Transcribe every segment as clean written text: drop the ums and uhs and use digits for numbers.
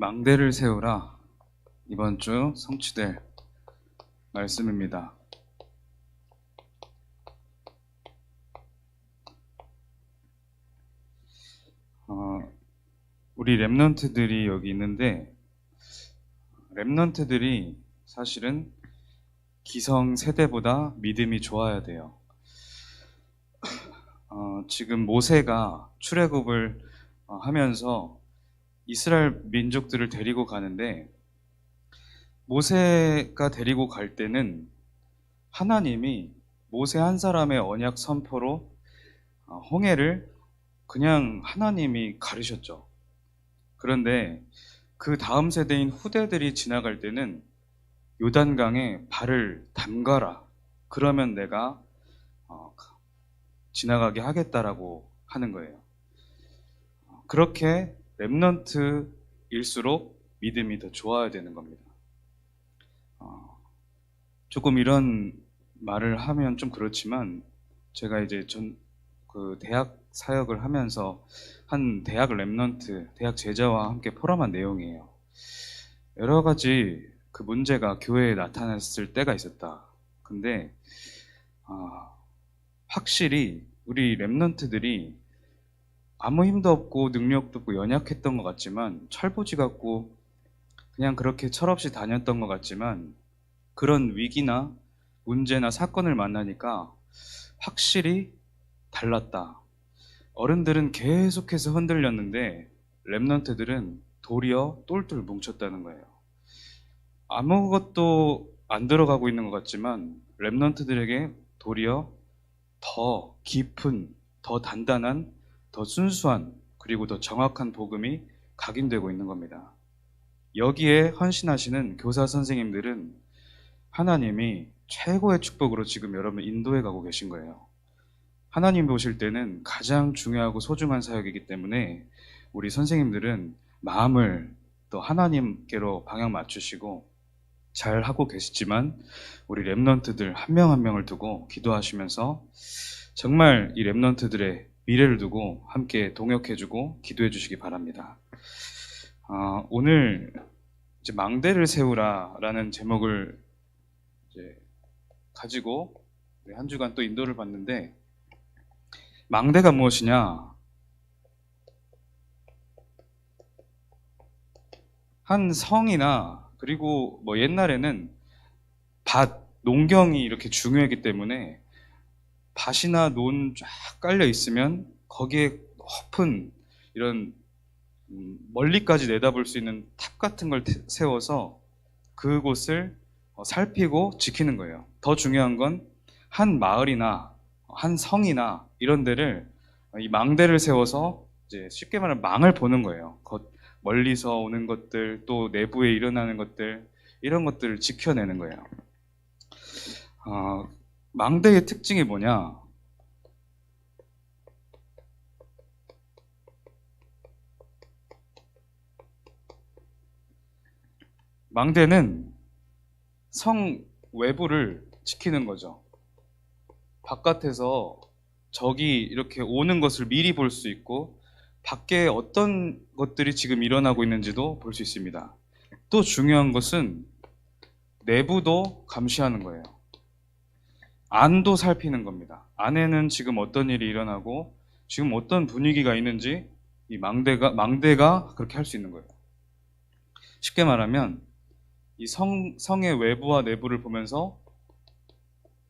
망대를 세우라. 이번 주 성취될 말씀입니다. 우리 랩런트들이 여기 있는데, 랩런트들이 사실은 기성 세대보다 믿음이 좋아야 돼요. 지금 모세가 출애굽을 하면서 이스라엘 민족들을 데리고 가는데, 모세가 데리고 갈 때는 하나님이 모세 한 사람의 언약 선포로 홍해를 그냥 하나님이 가르셨죠. 그런데 그 다음 세대인 후대들이 지나갈 때는 요단강에 발을 담가라. 그러면 내가 지나가게 하겠다라고 하는 거예요. 그렇게 랩런트일수록 믿음이 더 좋아야 되는 겁니다. 조금 이런 말을 하면 좀 그렇지만, 제가 이제 대학 사역을 하면서 한 대학 랩런트, 대학 제자와 함께 포럼한 내용이에요. 여러 가지 그 문제가 교회에 나타났을 때가 있었다. 근데 확실히 우리 랩런트들이 아무 힘도 없고 능력도 없고 연약했던 것 같지만, 철부지 같고 그냥 그렇게 철없이 다녔던 것 같지만, 그런 위기나 문제나 사건을 만나니까 확실히 달랐다. 어른들은 계속해서 흔들렸는데 랩런트들은 도리어 똘똘 뭉쳤다는 거예요. 아무것도 안 들어가고 있는 것 같지만 랩런트들에게 도리어 더 깊은, 더 단단한, 더 순수한, 그리고 더 정확한 복음이 각인되고 있는 겁니다. 여기에 헌신하시는 교사 선생님들은 하나님이 최고의 축복으로 지금 여러분 인도해 가고 계신 거예요. 하나님 보실 때는 가장 중요하고 소중한 사역이기 때문에 우리 선생님들은 마음을 또 하나님께로 방향 맞추시고 잘 하고 계시지만, 우리 랩런트들 한 명 한 명을 두고 기도하시면서 정말 이 랩런트들의 미래를 두고 함께 동역해주고 기도해 주시기 바랍니다. 오늘 이제 망대를 세우라라는 제목을 이제 가지고 한 주간 또 인도를 받는데, 망대가 무엇이냐? 한 성이나, 그리고 뭐 옛날에는 농경이 이렇게 중요했기 때문에 밭이나 논 쫙 깔려 있으면 거기에 높은 이런 멀리까지 내다볼 수 있는 탑 같은 걸 세워서 그곳을 살피고 지키는 거예요. 더 중요한 건 한 마을이나 한 성이나 이런 데를 이 망대를 세워서 이제 쉽게 말하면 망을 보는 거예요. 멀리서 오는 것들, 또 내부에 일어나는 것들, 이런 것들을 지켜내는 거예요. 망대의 특징이 뭐냐? 망대는 성 외부를 지키는 거죠. 바깥에서 적이 이렇게 오는 것을 미리 볼 수 있고, 밖에 어떤 것들이 지금 일어나고 있는지도 볼 수 있습니다. 또 중요한 것은 내부도 감시하는 거예요. 안도 살피는 겁니다. 안에는 지금 어떤 일이 일어나고 지금 어떤 분위기가 있는지 이 망대가 그렇게 할 수 있는 거예요. 쉽게 말하면 이 성의 외부와 내부를 보면서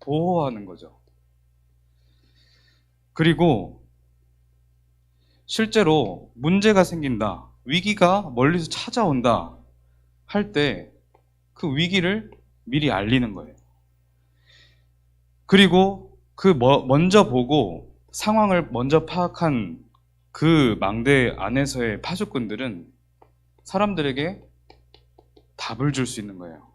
보호하는 거죠. 그리고 실제로 문제가 생긴다, 위기가 멀리서 찾아온다 할 때 그 위기를 미리 알리는 거예요. 그리고 먼저 보고 상황을 먼저 파악한 그 망대 안에서의 파수꾼들은 사람들에게 답을 줄 수 있는 거예요.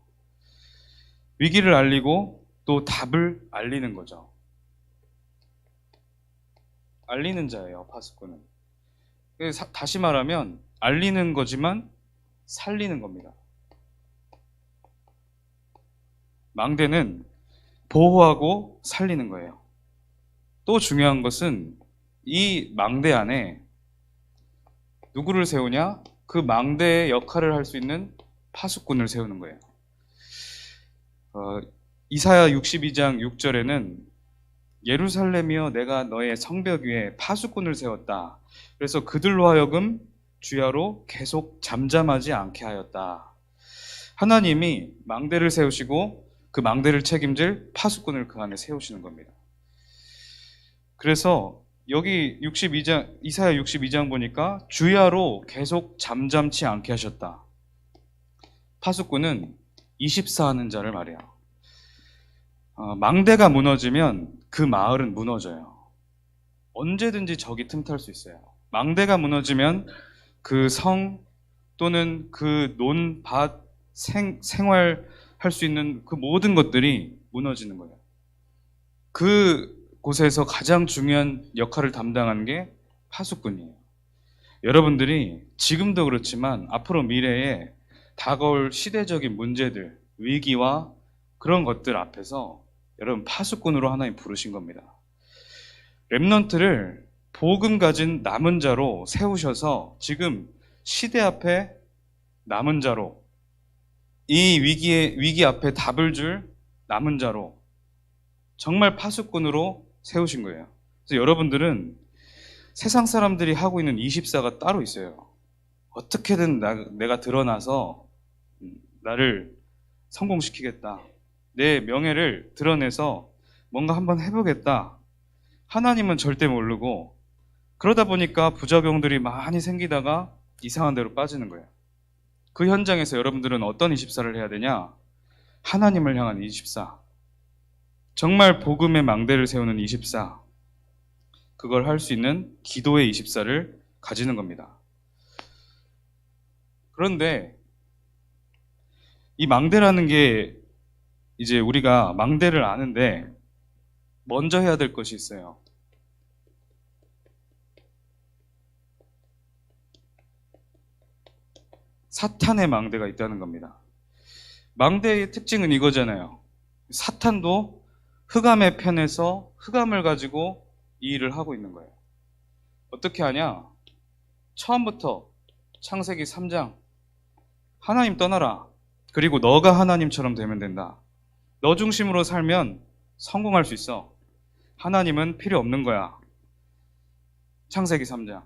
위기를 알리고 또 답을 알리는 거죠. 알리는 자예요, 파수꾼은. 다시 말하면 알리는 거지만 살리는 겁니다. 망대는 보호하고 살리는 거예요. 또 중요한 것은 이 망대 안에 누구를 세우냐? 그 망대의 역할을 할 수 있는 파수꾼을 세우는 거예요. 이사야 62장 6절에는 예루살렘이여 내가 너의 성벽 위에 파수꾼을 세웠다. 그래서 그들로 하여금 주야로 계속 잠잠하지 않게 하였다. 하나님이 망대를 세우시고 그 망대를 책임질 파수꾼을 그 안에 세우시는 겁니다. 그래서 여기 이사야 62장 보니까 주야로 계속 잠잠치 않게 하셨다. 파수꾼은 24하는 자를 말해요. 망대가 무너지면 그 마을은 무너져요. 언제든지 적이 틈탈 수 있어요. 망대가 무너지면 그 성 또는 그 논, 밭, 생활할 수 있는 그 모든 것들이 무너지는 거예요. 그 곳에서 가장 중요한 역할을 담당하는 게 파수꾼이에요. 여러분들이 지금도 그렇지만 앞으로 미래에 다가올 시대적인 문제들, 위기와 그런 것들 앞에서 여러분 파수꾼으로 하나님 부르신 겁니다. 렘넌트를 복음 가진 남은 자로 세우셔서 지금 시대 앞에 남은 자로, 이 위기 앞에 답을 줄 남은 자로 정말 파수꾼으로 세우신 거예요. 그래서 여러분들은 세상 사람들이 하고 있는 24가 따로 있어요. 어떻게든 내가 드러나서 나를 성공시키겠다. 내 명예를 드러내서 뭔가 한번 해보겠다. 하나님은 절대 모르고 그러다 보니까 부작용들이 많이 생기다가 이상한 데로 빠지는 거예요. 그 현장에서 여러분들은 어떤 24를 해야 되냐? 하나님을 향한 24. 정말 복음의 망대를 세우는 24. 그걸 할 수 있는 기도의 24를 가지는 겁니다. 그런데 이 망대라는 게 이제 우리가 망대를 아는데 먼저 해야 될 것이 있어요. 사탄의 망대가 있다는 겁니다. 망대의 특징은 이거잖아요. 사탄도 흑암의 편에서 흑암을 가지고 이 일을 하고 있는 거예요. 어떻게 하냐? 처음부터 창세기 3장 하나님 떠나라. 그리고 너가 하나님처럼 되면 된다. 너 중심으로 살면 성공할 수 있어. 하나님은 필요 없는 거야. 창세기 3장.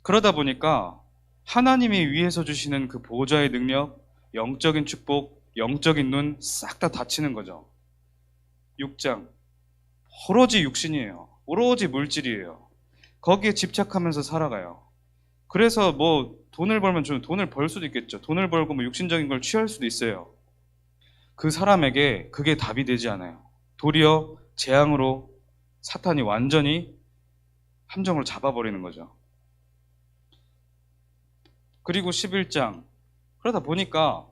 그러다 보니까 하나님이 위에서 주시는 그 보호자의 능력, 영적인 축복, 영적인 눈 싹 다 닫히는 거죠. 6장. 오로지 육신이에요. 오로지 물질이에요. 거기에 집착하면서 살아가요. 그래서 뭐 돈을 벌면 돈을 벌 수도 있겠죠. 돈을 벌고 뭐 육신적인 걸 취할 수도 있어요. 그 사람에게 그게 답이 되지 않아요. 도리어 재앙으로 사탄이 완전히 함정을 잡아버리는 거죠. 그리고 11장. 그러다 보니까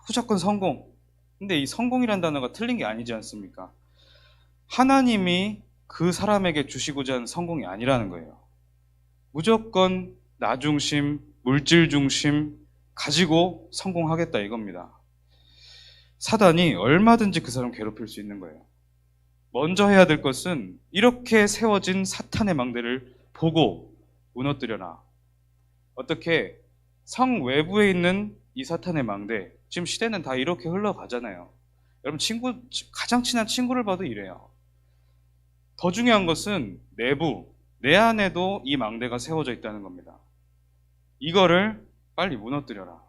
무조건 성공. 근데 이 성공이라는 단어가 틀린 게 아니지 않습니까? 하나님이 그 사람에게 주시고자 하는 성공이 아니라는 거예요. 무조건 나 중심, 물질 중심 가지고 성공하겠다 이겁니다. 사단이 얼마든지 그 사람 괴롭힐 수 있는 거예요. 먼저 해야 될 것은 이렇게 세워진 사탄의 망대를 보고 무너뜨려라. 어떻게? 성 외부에 있는 이 사탄의 망대, 지금 시대는 다 이렇게 흘러가잖아요. 여러분 가장 친한 친구를 봐도 이래요. 더 중요한 것은 내부, 내 안에도 이 망대가 세워져 있다는 겁니다. 이거를 빨리 무너뜨려라.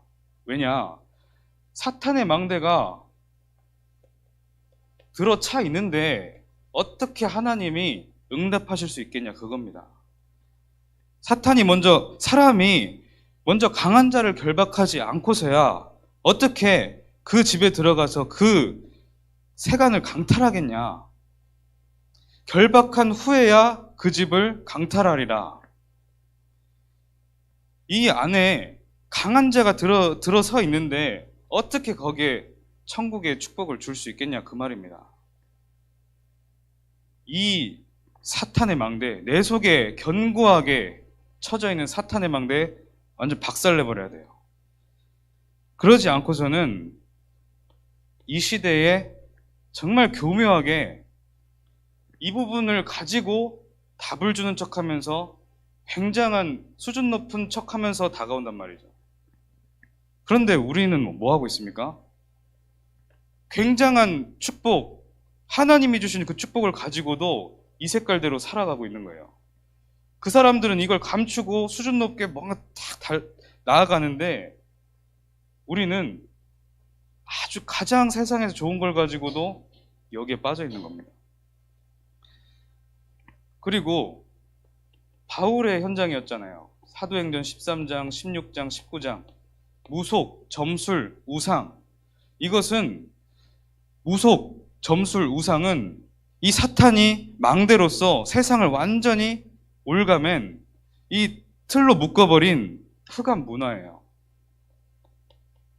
왜냐? 사탄의 망대가 들어차 있는데 어떻게 하나님이 응답하실 수 있겠냐 그겁니다. 사람이 먼저 강한 자를 결박하지 않고서야 어떻게 그 집에 들어가서 그 세간을 강탈하겠냐. 결박한 후에야 그 집을 강탈하리라. 이 안에 강한 자가 들어서 있는데 어떻게 거기에 천국의 축복을 줄 수 있겠냐 그 말입니다. 이 사탄의 망대, 내 속에 견고하게 쳐져 있는 사탄의 망대 완전 박살내버려야 돼요. 그러지 않고서는 이 시대에 정말 교묘하게 이 부분을 가지고 답을 주는 척하면서 굉장한 수준 높은 척하면서 다가온단 말이죠. 그런데 우리는 뭐 하고 있습니까? 굉장한 축복, 하나님이 주신 그 축복을 가지고도 이 색깔대로 살아가고 있는 거예요. 그 사람들은 이걸 감추고 수준 높게 뭔가 나아가는데 우리는 아주 가장 세상에서 좋은 걸 가지고도 여기에 빠져 있는 겁니다. 그리고 바울의 현장이었잖아요. 사도행전 13장, 16장, 19장. 무속, 점술, 우상. 이것은 무속, 점술, 우상은 이 사탄이 망대로서 세상을 완전히 올가맨 이 틀로 묶어버린 흑암 문화예요.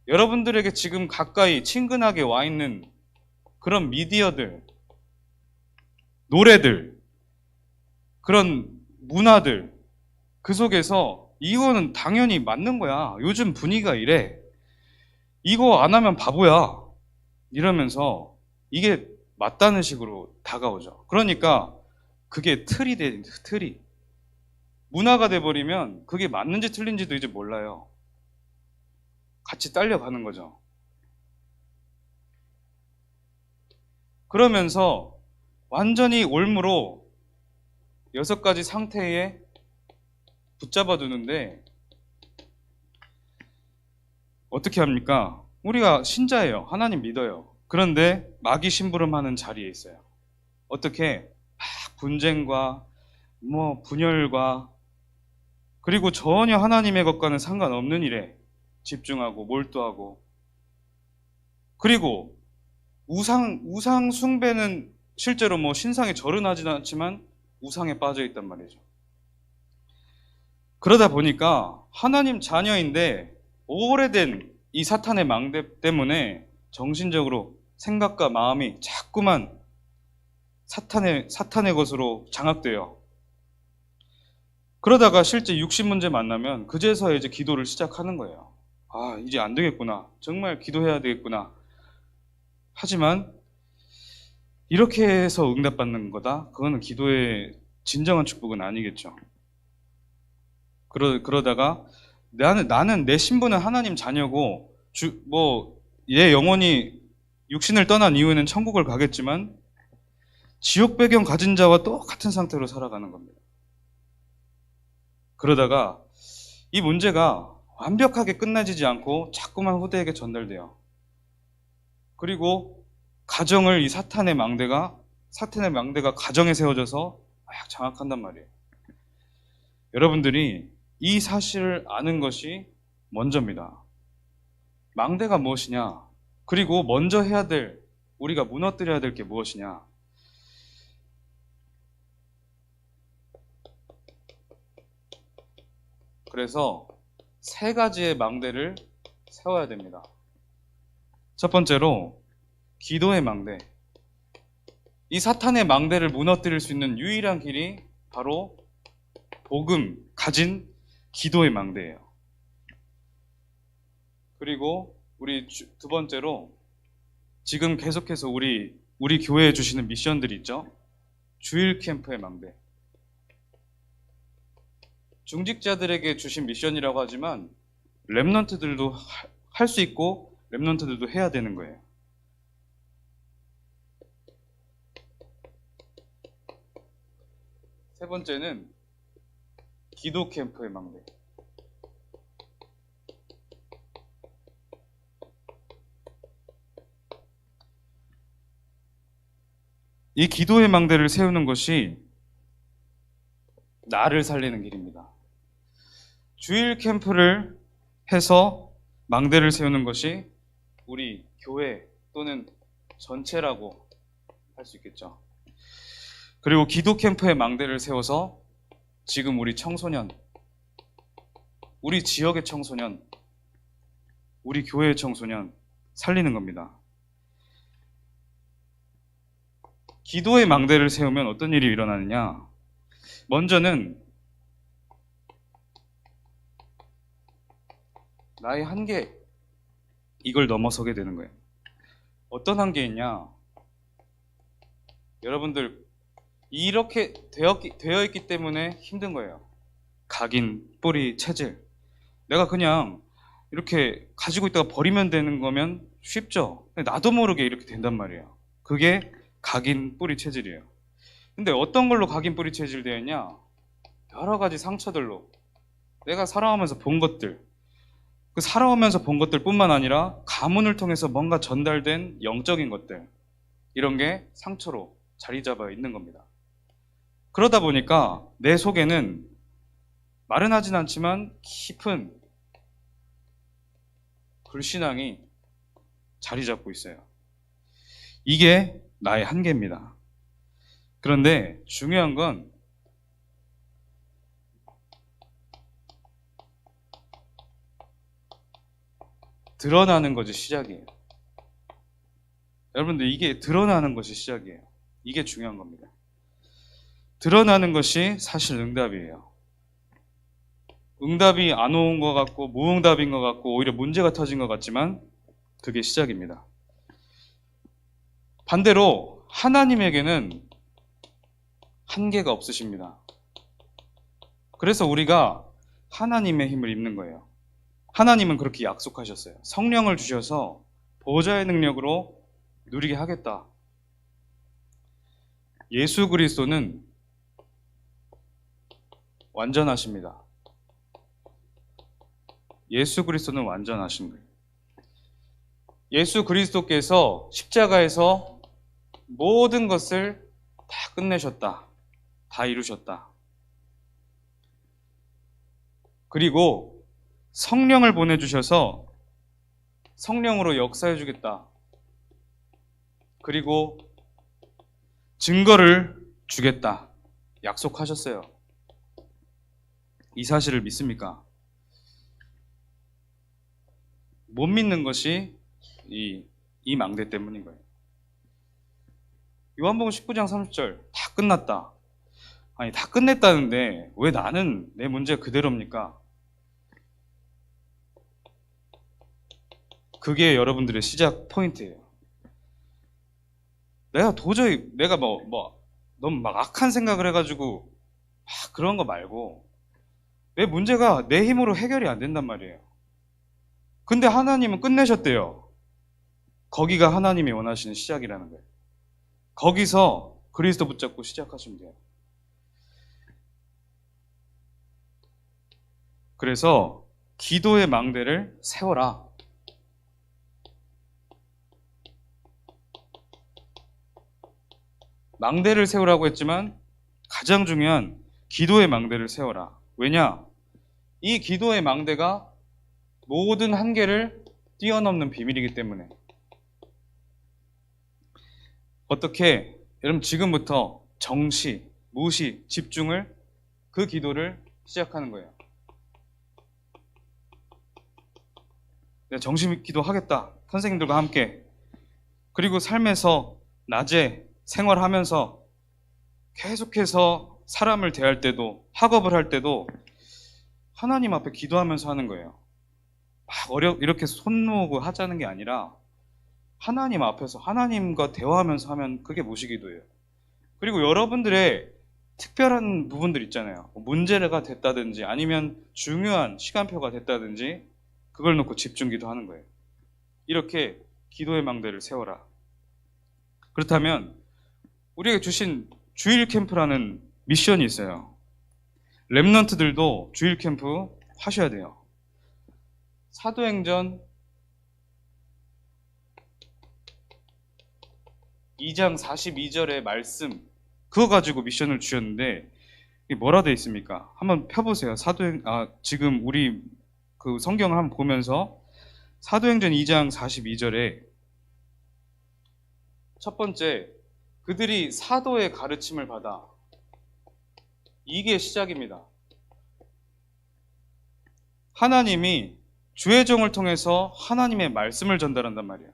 여러분들에게 지금 가까이 친근하게 와 있는 그런 미디어들, 노래들, 그런 문화들, 그 속에서 이거는 당연히 맞는 거야. 요즘 분위기가 이래. 이거 안 하면 바보야. 이러면서 이게 맞다는 식으로 다가오죠. 그러니까 그게 틀이 돼, 틀이. 문화가 돼버리면 그게 맞는지 틀린지도 이제 몰라요. 같이 딸려가는 거죠. 그러면서 완전히 올무로 6가지 상태에 붙잡아 두는데 어떻게 합니까? 우리가 신자예요. 하나님 믿어요. 그런데 마귀 심부름하는 자리에 있어요. 어떻게? 막 분쟁과 분열과 그리고 전혀 하나님의 것과는 상관없는 일에 집중하고 몰두하고 그리고 우상 숭배는 실제로 신상에 절은 하지는 않지만 우상에 빠져 있단 말이죠. 그러다 보니까 하나님 자녀인데 오래된 이 사탄의 망대 때문에 정신적으로 생각과 마음이 자꾸만 사탄의 것으로 장악돼요. 그러다가 실제 육신 문제 만나면 그제서야 이제 기도를 시작하는 거예요. 아, 이제 안 되겠구나. 정말 기도해야 되겠구나. 하지만 이렇게 해서 응답받는 거다? 그거는 기도의 진정한 축복은 아니겠죠. 그러다가 나는 내 신분은 하나님 자녀고 얘 영혼이 육신을 떠난 이후에는 천국을 가겠지만 지옥 배경 가진 자와 똑같은 상태로 살아가는 겁니다. 그러다가 이 문제가 완벽하게 끝나지지 않고 자꾸만 후대에게 전달돼요. 그리고 가정을 이 사탄의 망대가 가정에 세워져서 막 장악한단 말이에요. 여러분들이 이 사실을 아는 것이 먼저입니다. 망대가 무엇이냐? 그리고 먼저 우리가 무너뜨려야 될 게 무엇이냐? 그래서 3가지의 망대를 세워야 됩니다. 첫 번째로 기도의 망대. 이 사탄의 망대를 무너뜨릴 수 있는 유일한 길이 바로 복음 가진 기도의 망대예요. 그리고 우리 2번째로 지금 계속해서 우리 교회에 주시는 미션들이 있죠. 주일 캠프의 망대. 중직자들에게 주신 미션이라고 하지만 렘넌트들도 할 수 있고 렘넌트들도 해야 되는 거예요. 세 번째는 기도 캠프의 망대. 이 기도의 망대를 세우는 것이 나를 살리는 길입니다. 주일 캠프를 해서 망대를 세우는 것이 우리 교회 또는 전체라고 할 수 있겠죠. 그리고 기도 캠프의 망대를 세워서 지금 우리 청소년, 우리 지역의 청소년, 우리 교회의 청소년 살리는 겁니다. 기도의 망대를 세우면 어떤 일이 일어나느냐? 먼저는 나의 한계, 이걸 넘어서게 되는 거예요. 어떤 한계이냐? 여러분들 이렇게 되어 있기 때문에 힘든 거예요. 각인, 뿌리, 체질. 내가 그냥 이렇게 가지고 있다가 버리면 되는 거면 쉽죠. 근데 나도 모르게 이렇게 된단 말이에요. 그게 각인 뿌리 체질이에요. 근데 어떤 걸로 각인 뿌리 체질 되었냐? 여러 가지 상처들로 내가 살아오면서 본 것들, 그 살아오면서 본 것들뿐만 아니라 가문을 통해서 뭔가 전달된 영적인 것들, 이런 게 상처로 자리 잡아 있는 겁니다. 그러다 보니까 내 속에는 말은 하진 않지만 깊은 불신앙이 자리 잡고 있어요. 이게 나의 한계입니다. 그런데 중요한 건 드러나는 것이 시작이에요. 여러분들, 이게 드러나는 것이 시작이에요. 이게 중요한 겁니다. 드러나는 것이 사실 응답이에요. 응답이 안 온 것 같고 무응답인 것 같고 오히려 문제가 터진 것 같지만 그게 시작입니다. 반대로 하나님에게는 한계가 없으십니다. 그래서 우리가 하나님의 힘을 입는 거예요. 하나님은 그렇게 약속하셨어요. 성령을 주셔서 보호자의 능력으로 누리게 하겠다. 예수 그리스도는 완전하십니다. 예수 그리스도는 완전하신 거예요. 예수 그리스도께서 십자가에서 모든 것을 다 끝내셨다. 다 이루셨다. 그리고 성령을 보내주셔서 성령으로 역사해 주겠다. 그리고 증거를 주겠다. 약속하셨어요. 이 사실을 믿습니까? 못 믿는 것이 이 망대 때문인 거예요. 요한복음 19장 30절 다 끝났다. 아니, 다 끝냈다는데 왜 나는 내 문제가 그대로입니까? 그게 여러분들의 시작 포인트예요. 내가 도저히 너무 막 악한 생각을 해가지고 그런 거 말고 내 문제가 내 힘으로 해결이 안 된단 말이에요. 근데 하나님은 끝내셨대요. 거기가 하나님이 원하시는 시작이라는 거예요. 거기서 그리스도 붙잡고 시작하시면 돼요. 그래서 기도의 망대를 세워라. 망대를 세우라고 했지만 가장 중요한 기도의 망대를 세워라. 왜냐? 이 기도의 망대가 모든 한계를 뛰어넘는 비밀이기 때문에. 어떻게? 여러분, 지금부터 정시, 무시, 집중을, 그 기도를 시작하는 거예요. 내가 정시 기도 하겠다. 선생님들과 함께. 그리고 삶에서 낮에 생활하면서 계속해서 사람을 대할 때도, 학업을 할 때도 하나님 앞에 기도하면서 하는 거예요. 이렇게 손 모으고 하자는 게 아니라 하나님 앞에서 하나님과 대화하면서 하면 그게 무시기도예요. 그리고 여러분들의 특별한 부분들 있잖아요. 문제가 됐다든지 아니면 중요한 시간표가 됐다든지 그걸 놓고 집중기도 하는 거예요. 이렇게 기도의 망대를 세워라. 그렇다면 우리에게 주신 주일 캠프라는 미션이 있어요. 렘넌트들도 주일 캠프 하셔야 돼요. 사도행전 2장 42절의 말씀, 그거 가지고 미션을 주셨는데 이게 뭐라 되어 있습니까? 한번 펴보세요. 지금 우리 그 성경을 한번 보면서 사도행전 2장 42절에 첫 번째, 그들이 사도의 가르침을 받아. 이게 시작입니다. 하나님이 주의 종을 통해서 하나님의 말씀을 전달한단 말이에요.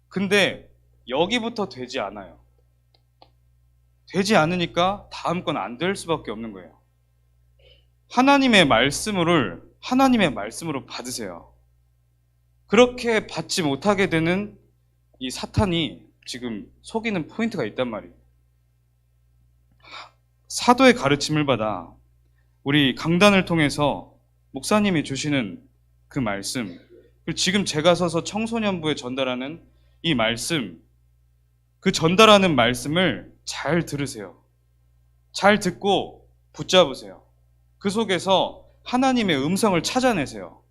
근데 여기부터 되지 않아요. 되지 않으니까 다음 건 안 될 수밖에 없는 거예요. 하나님의 말씀으로 받으세요. 그렇게 받지 못하게 되는 이 사탄이 지금 속이는 포인트가 있단 말이에요. 사도의 가르침을 받아 우리 강단을 통해서 목사님이 주시는 그 말씀, 그리고 지금 제가 서서 청소년부에 전달하는 이 말씀, 그 전달하는 말씀을 잘 들으세요. 잘 듣고 붙잡으세요. 그 속에서 하나님의 음성을 찾아내세요.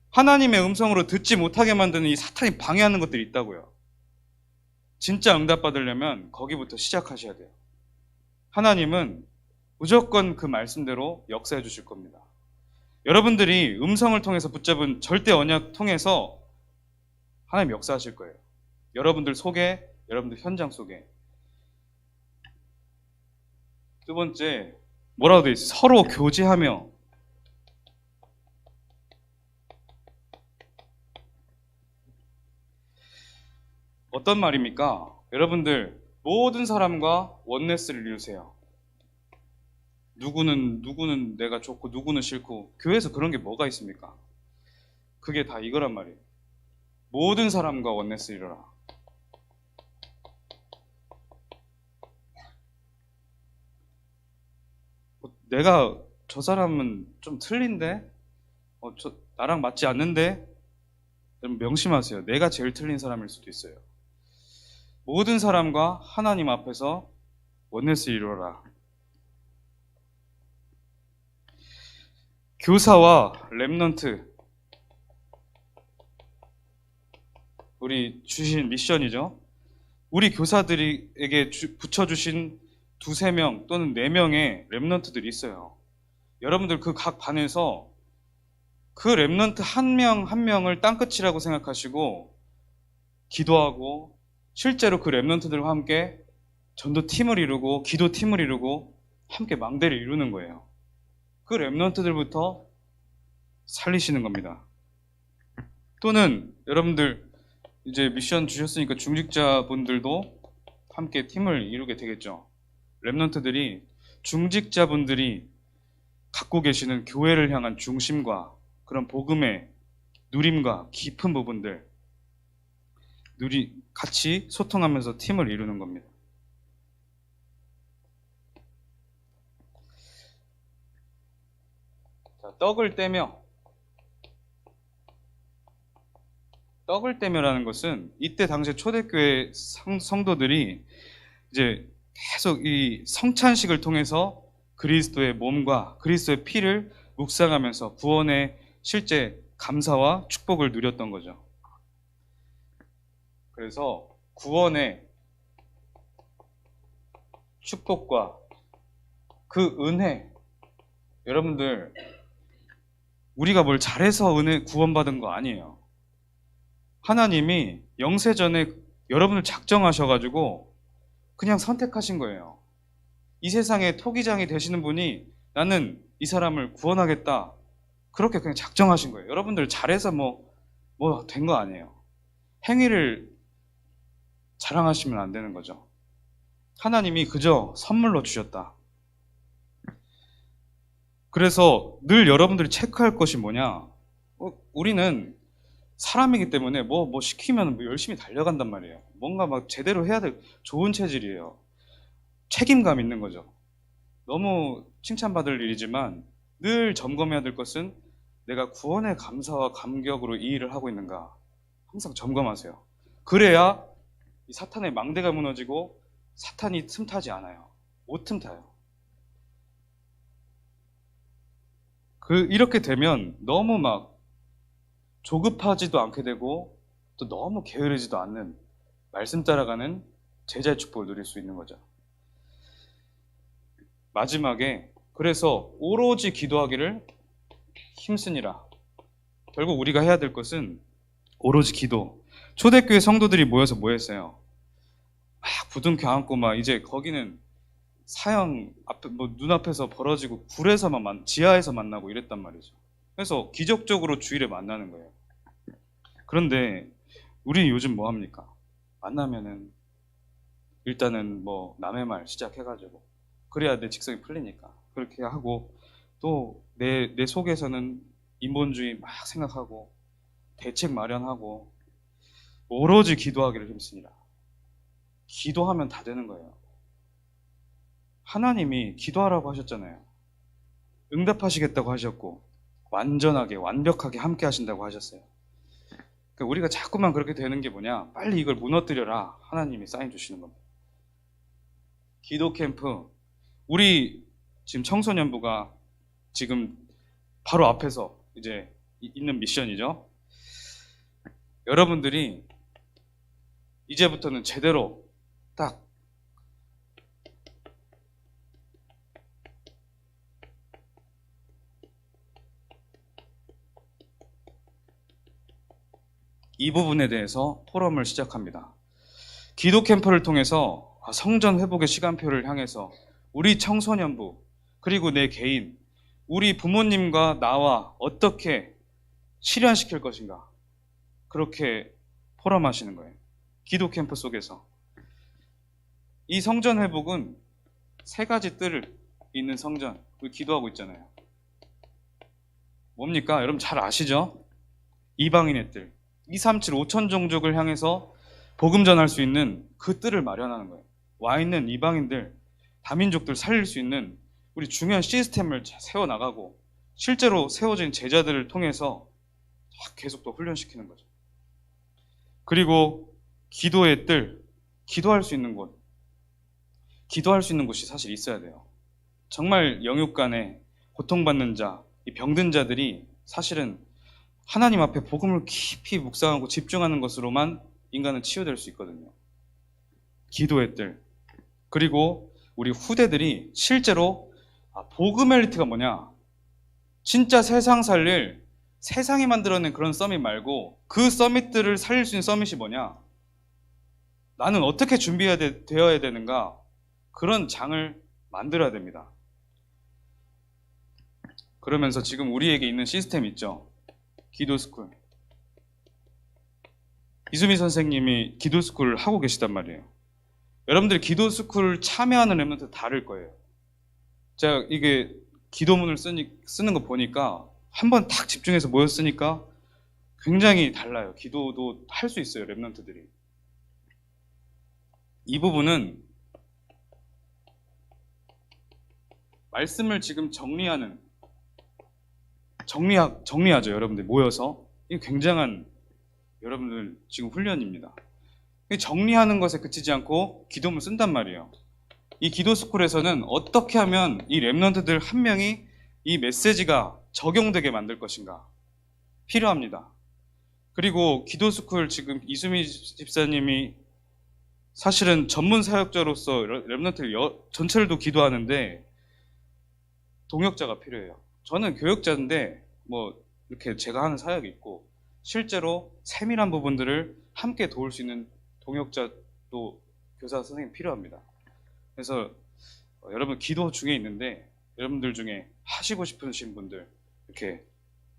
하나님의 음성으로 듣지 못하게 만드는 이 사탄이 방해하는 것들이 있다고요. 진짜 응답받으려면 거기부터 시작하셔야 돼요. 하나님은 무조건 그 말씀대로 역사해 주실 겁니다. 여러분들이 음성을 통해서 붙잡은 절대 언약 통해서 하나님 역사하실 거예요. 여러분들 속에, 여러분들 현장 속에. 두 번째, 뭐라고 되어 있어요? 서로 교제하며. 어떤 말입니까? 여러분들 모든 사람과 원네스를 이루세요. 누구는 내가 좋고 누구는 싫고 교회에서 그런 게 뭐가 있습니까? 그게 다 이거란 말이에요. 모든 사람과 원네스 이루라. 내가 저 사람은 좀 틀린데? 나랑 맞지 않는데? 여러분 명심하세요. 내가 제일 틀린 사람일 수도 있어요. 모든 사람과 하나님 앞에서 원네스 이루어라. 교사와 렘넌트, 우리 주신 미션이죠. 우리 교사들에게 붙여주신 2-3명 또는 4명의 렘넌트들이 있어요. 여러분들 그 각 반에서 그 렘넌트 한 명 한 명을 땅끝이라고 생각하시고 기도하고 실제로 그 렘넌트들과 함께 전도팀을 이루고 기도팀을 이루고 함께 망대를 이루는 거예요. 그 렘넌트들부터 살리시는 겁니다. 또는 여러분들 이제 미션 주셨으니까 중직자분들도 함께 팀을 이루게 되겠죠. 렘넌트들이 중직자분들이 갖고 계시는 교회를 향한 중심과 그런 복음의 누림과 깊은 부분들 같이 소통하면서 팀을 이루는 겁니다. 자, 떡을 떼며라는 것은 이때 당시에 초대교회 성도들이 이제 계속 이 성찬식을 통해서 그리스도의 몸과 그리스도의 피를 묵상하면서 구원의 실제 감사와 축복을 누렸던 거죠. 그래서 구원의 축복과 그 은혜, 여러분들 우리가 뭘 잘해서 은혜 구원받은 거 아니에요. 하나님이 영세전에 여러분을 작정하셔가지고 그냥 선택하신 거예요. 이 세상에 토기장이 되시는 분이 나는 이 사람을 구원하겠다. 그렇게 그냥 작정하신 거예요. 여러분들 잘해서 뭐 된 거 아니에요. 행위를 자랑하시면 안 되는 거죠. 하나님이 그저 선물로 주셨다. 그래서 늘 여러분들이 체크할 것이 뭐냐? 우리는 사람이기 때문에 뭐 시키면 열심히 달려간단 말이에요. 뭔가 막 제대로 해야 될 좋은 체질이에요. 책임감 있는 거죠. 너무 칭찬받을 일이지만 늘 점검해야 될 것은 내가 구원의 감사와 감격으로 이 일을 하고 있는가 항상 점검하세요. 그래야 이 사탄의 망대가 무너지고 사탄이 틈타지 않아요. 못 틈타요. 이렇게 되면 너무 막 조급하지도 않게 되고 또 너무 게으르지도 않는 말씀 따라가는 제자의 축복을 누릴 수 있는 거죠. 마지막에 그래서 오로지 기도하기를 힘쓰니라. 결국 우리가 해야 될 것은 오로지 기도. 초대교회 성도들이 모여서 뭐 했어요? 막 부둥켜 안고 막 이제 거기는 사형 앞에 눈앞에서 벌어지고 지하에서 만나고 이랬단 말이죠. 그래서 기적적으로 주일에 만나는 거예요. 그런데 우리 요즘 뭐 합니까? 만나면은 일단은 남의 말 시작해가지고 그래야 내 직성이 풀리니까 그렇게 하고 또 내 속에서는 인본주의 막 생각하고 대책 마련하고 오로지 기도하기를 힘씁니다. 기도하면 다 되는 거예요. 하나님이 기도하라고 하셨잖아요. 응답하시겠다고 하셨고 완전하게 완벽하게 함께 하신다고 하셨어요. 그러니까 우리가 자꾸만 그렇게 되는 게 뭐냐, 빨리 이걸 무너뜨려라, 하나님이 사인 주시는 겁니다. 기도 캠프, 우리 지금 청소년부가 지금 바로 앞에서 이제 있는 미션이죠. 여러분들이 이제부터는 제대로 딱 이 부분에 대해서 포럼을 시작합니다. 기도 캠프를 통해서 성전 회복의 시간표를 향해서 우리 청소년부, 그리고 내 개인, 우리 부모님과 나와 어떻게 실현시킬 것인가, 그렇게 포럼하시는 거예요. 기도 캠프 속에서. 이 성전 회복은 세 가지 뜰 있는 성전, 우리 기도하고 있잖아요. 뭡니까? 여러분 잘 아시죠? 이방인의 뜰, 237 5천 종족을 향해서 복음 전할 수 있는 그 뜰을 마련하는 거예요. 와 있는 이방인들, 다민족들 살릴 수 있는 우리 중요한 시스템을 세워나가고, 실제로 세워진 제자들을 통해서 계속 또 훈련시키는 거죠. 그리고 기도의 뜰, 기도할 수 있는 곳, 기도할 수 있는 곳이 사실 있어야 돼요. 정말 영육간에 고통받는 자, 이 병든 자들이 사실은 하나님 앞에 복음을 깊이 묵상하고 집중하는 것으로만 인간은 치유될 수 있거든요. 기도의 뜰. 그리고 우리 후대들이 실제로 복음 엘리트가 뭐냐, 진짜 세상 살릴, 세상이 만들어낸 그런 서밋 말고 그 서밋들을 살릴 수 있는 서밋이 뭐냐, 나는 어떻게 되어야 되는가, 그런 장을 만들어야 됩니다. 그러면서 지금 우리에게 있는 시스템 있죠. 기도스쿨. 이수미 선생님이 기도스쿨을 하고 계시단 말이에요. 여러분들이 기도스쿨 참여하는 랩런트 다를 거예요. 제가 이게 기도문을 쓰는 거 보니까 한번 탁 집중해서 모였으니까 굉장히 달라요. 기도도 할 수 있어요, 랩런트들이. 이 부분은 말씀을 지금 정리하죠, 여러분들 모여서. 이게 굉장한 여러분들 지금 훈련입니다. 정리하는 것에 그치지 않고 기도문 쓴단 말이에요. 이 기도스쿨에서는 어떻게 하면 이 랩런트들 한 명이 이 메시지가 적용되게 만들 것인가 필요합니다. 그리고 기도스쿨 지금 이수미 집사님이 사실은 전문 사역자로서 랩런트 전체를 기도하는데 동역자가 필요해요. 저는 교역자인데 뭐 이렇게 제가 하는 사역이 있고, 실제로 세밀한 부분들을 함께 도울 수 있는 동역자도 교사 선생님 필요합니다. 그래서 여러분 기도 중에 있는데, 여러분들 중에 하시고 싶으신 분들 이렇게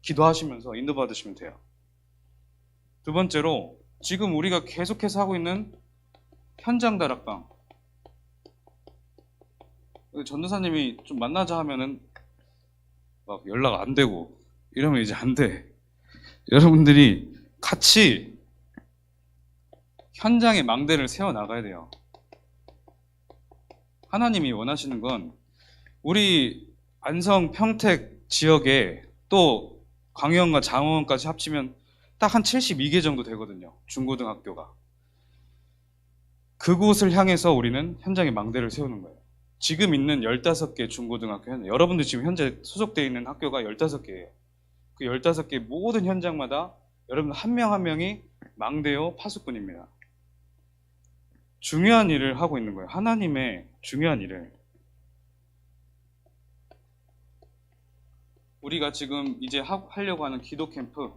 기도하시면서 인도받으시면 돼요. 두 번째로, 지금 우리가 계속해서 하고 있는 현장 다락방. 전도사님이 좀 만나자 하면은 막 연락 안 되고 이러면 이제 안 돼. 여러분들이 같이 현장의 망대를 세워 나가야 돼요. 하나님이 원하시는 건 우리 안성 평택 지역에 또 광영과 장원까지 합치면 딱 한 72개 정도 되거든요, 중고등학교가. 그곳을 향해서 우리는 현장의 망대를 세우는 거예요. 지금 있는 15개 중고등학교는, 여러분들 지금 현재 소속되어 있는 학교가 15개예요. 그 15개 모든 현장마다 여러분 한 명 한 명이 망대요 파수꾼입니다. 중요한 일을 하고 있는 거예요. 하나님의 중요한 일을. 우리가 지금 이제 하려고 하는 기도 캠프,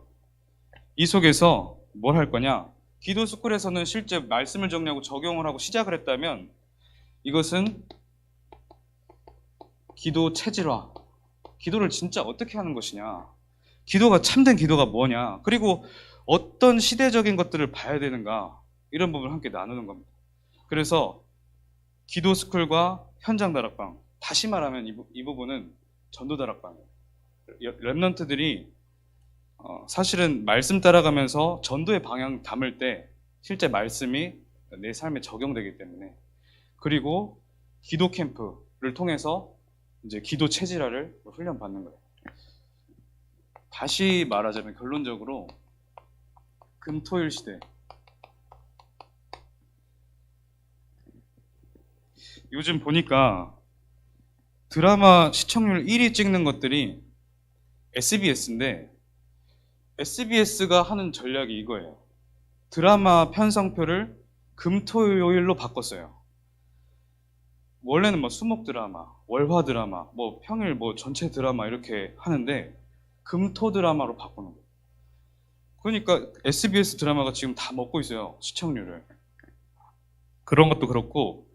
이 속에서 뭘 할 거냐, 기도 스쿨에서는 실제 말씀을 정리하고 적용을 하고 시작을 했다면, 이것은 기도 체질화, 기도를 진짜 어떻게 하는 것이냐, 기도가 참된 기도가 뭐냐, 그리고 어떤 시대적인 것들을 봐야 되는가, 이런 부분을 함께 나누는 겁니다. 그래서 기도 스쿨과 현장 다락방, 다시 말하면 이 부분은 전도 다락방이에요. 랩런트들이 사실은 말씀 따라가면서 전도의 방향 담을 때 실제 말씀이 내 삶에 적용되기 때문에, 그리고 기도 캠프를 통해서 이제 기도 체질화를 훈련받는 거예요. 다시 말하자면 결론적으로 금토일 시대. 요즘 보니까 드라마 시청률 1위 찍는 것들이 SBS인데 SBS가 하는 전략이 이거예요. 드라마 편성표를 금토요일로 바꿨어요. 원래는 뭐 수목 드라마, 월화 드라마, 뭐 평일 뭐 전체 드라마 이렇게 하는데 금토 드라마로 바꾸는 거예요. 그러니까 SBS 드라마가 지금 다 먹고 있어요. 시청률을. 그런 것도 그렇고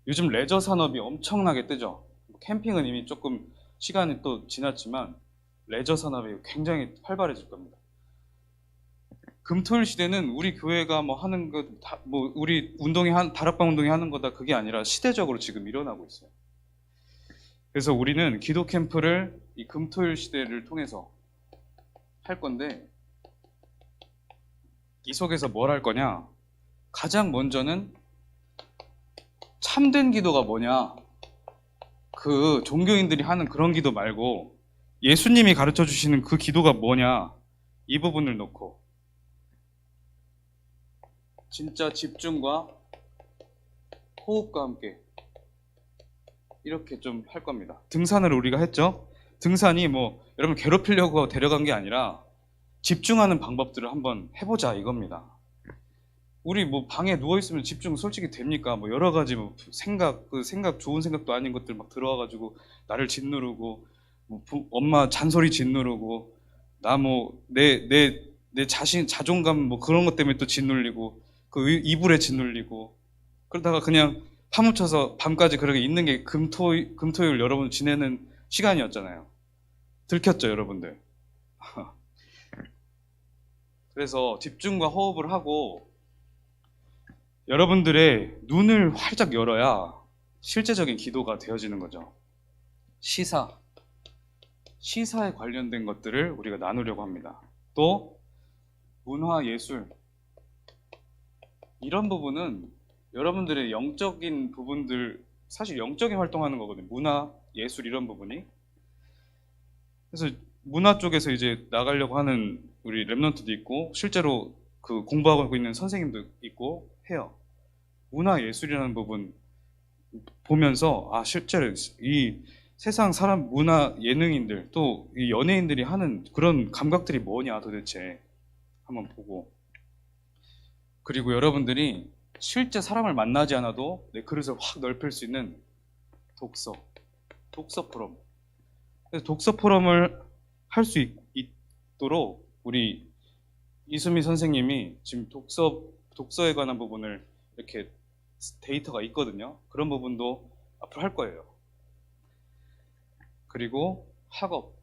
요즘 레저 산업이 엄청나게 뜨죠. 캠핑은 이미 조금 시간이 또 지났지만 레저 산업이 굉장히 활발해질 겁니다. 금토일 시대는 우리 교회가 뭐 하는 것, 뭐 우리 다락방 운동이 하는 거다 그게 아니라 시대적으로 지금 일어나고 있어요. 그래서 우리는 기도 캠프를 이 금토일 시대를 통해서 할 건데 이 속에서 뭘 할 거냐? 가장 먼저는 참된 기도가 뭐냐? 그 종교인들이 하는 그런 기도 말고 예수님이 가르쳐 주시는 그 기도가 뭐냐? 이 부분을 놓고 진짜 집중과 호흡과 함께 이렇게 좀 할 겁니다. 등산을 우리가 했죠? 등산이 뭐 여러분 괴롭히려고 데려간 게 아니라 집중하는 방법들을 한번 해보자 이겁니다. 우리 뭐 방에 누워 있으면 집중 솔직히 됩니까? 뭐 여러 가지 뭐 생각 좋은 생각도 아닌 것들 막 들어와가지고 나를 짓누르고 뭐 엄마 잔소리 짓누르고 나 뭐 내 자신 자존감 뭐 그런 것 때문에 또 짓눌리고 그 이불에 짓눌리고 그러다가 그냥 파묻혀서 밤까지 그렇게 있는 게 금토일 여러분 지내는 시간이었잖아요. 들켰죠 여러분들. 그래서 집중과 호흡을 하고 여러분들의 눈을 활짝 열어야 실제적인 기도가 되어지는 거죠. 시사에 관련된 것들을 우리가 나누려고 합니다. 또 문화, 예술 이런 부분은 여러분들의 영적인 부분들 사실 영적인 활동하는 거거든요. 문화, 예술 이런 부분이. 그래서 문화 쪽에서 이제 나가려고 하는 우리 랩런트도 있고 실제로 그 공부하고 있는 선생님도 있고 해요. 문화 예술이라는 부분 보면서 아 실제로 이 세상 사람 문화 예능인들 또 이 연예인들이 하는 그런 감각들이 뭐냐 도대체 한번 보고 그리고 여러분들이 실제 사람을 만나지 않아도 내 그릇을 확 넓힐 수 있는 독서 포럼. 그래서 독서 포럼을 할 수 있도록 우리 이수미 선생님이 지금 독서에 관한 부분을 이렇게 데이터가 있거든요. 그런 부분도 앞으로 할 거예요. 그리고 학업.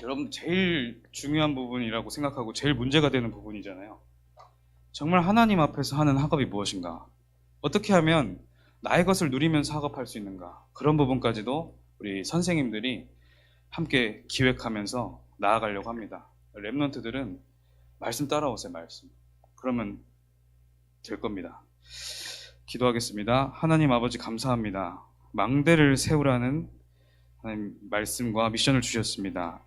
여러분 제일 중요한 부분이라고 생각하고 제일 문제가 되는 부분이잖아요. 정말 하나님 앞에서 하는 학업이 무엇인가? 어떻게 하면 나의 것을 누리면서 학업할 수 있는가? 그런 부분까지도 우리 선생님들이 함께 기획하면서 나아가려고 합니다. 랩런트들은 말씀 따라오세요. 말씀. 그러면 될 겁니다. 기도하겠습니다. 하나님 아버지 감사합니다. 망대를 세우라는 하나님 말씀과 미션을 주셨습니다.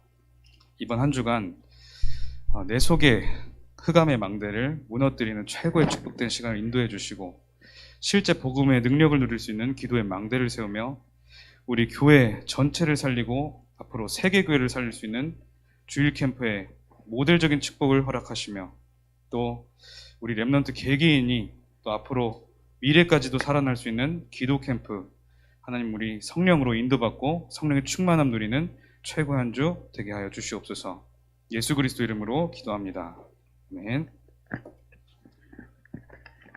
이번 한 주간 내 속에 흑암의 망대를 무너뜨리는 최고의 축복된 시간을 인도해 주시고 실제 복음의 능력을 누릴 수 있는 기도의 망대를 세우며 우리 교회 전체를 살리고 앞으로 세계 교회를 살릴 수 있는 주일 캠프의 모델적인 축복을 허락하시며 또 우리 랩런트 개개인이 또 앞으로 미래까지도 살아날 수 있는 기도 캠프 하나님 우리 성령으로 인도받고 성령의 충만함 누리는 최고의 한 주 되게 하여 주시옵소서. 예수 그리스도 이름으로 기도합니다. 아멘.